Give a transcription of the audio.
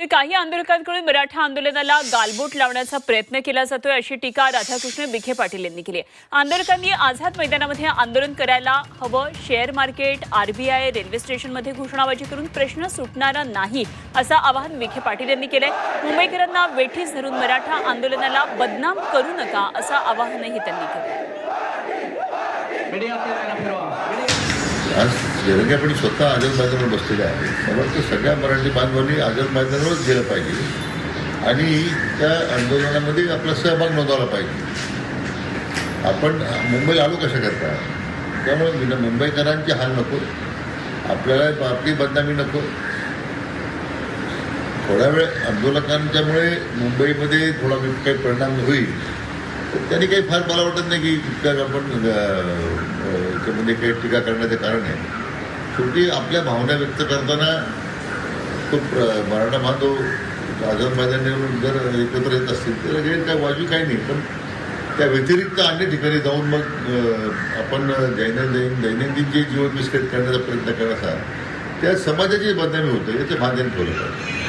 तर काही आंदोलकांकडून मराठा आंदोलनाला गालबोट लावण्याचा प्रयत्न केला जातोय अशी टीका राधाकृष्ण विखे पाटील यांनी केली आहे। आंदोलकांनी आझाद मैदानामध्ये आंदोलन करायला हवं, शेअर मार्केट, आरबीआय, रेल्वे स्टेशनमध्ये घोषणाबाजी करून प्रश्न सुटणारा नाही असं आवाहन विखे पाटील यांनी केलंय। मुंबईकरांना वेठीस धरून मराठा आंदोलनाला बदनाम करू नका असं आवाहनही त्यांनी केलं। आज देवेंद्रपणी स्वतः आझाद मैदानावर बसलेले आहे। मला वाटतं सगळ्या मराठी बांधवांनी आझाद मैदानावरच गेलं पाहिजे आणि त्या आंदोलनामध्ये आपला सहभाग नोंदवला पाहिजे। आपण मुंबईला आलो कशा करता, त्यामुळे मुंबईकरांचे हाल नको, आपल्याला आपली बदनामी नको। थोडा वेळ आंदोलकांच्यामुळे मुंबईमध्ये थोडा काही परिणाम होईल, त्यांनी काही फार मला वाटत नाही की तितक्या आपण याच्यामध्ये काही टीका करण्याचं कारण आहे। शेवटी आपल्या भावना व्यक्त करताना तो मराठा बांधव आझाद मैदानावर जर एकत्र येत असतील तर लगेच काय वाजवी काही नाही, पण त्या व्यतिरिक्त अन्य ठिकाणी जाऊन मग आपण दैनंदिन जे जीवन विस्कळीत करण्याचा प्रयत्न करायचा, त्या समाजाची बदनामी होतं याचं भान ठेवलं पाहिजे।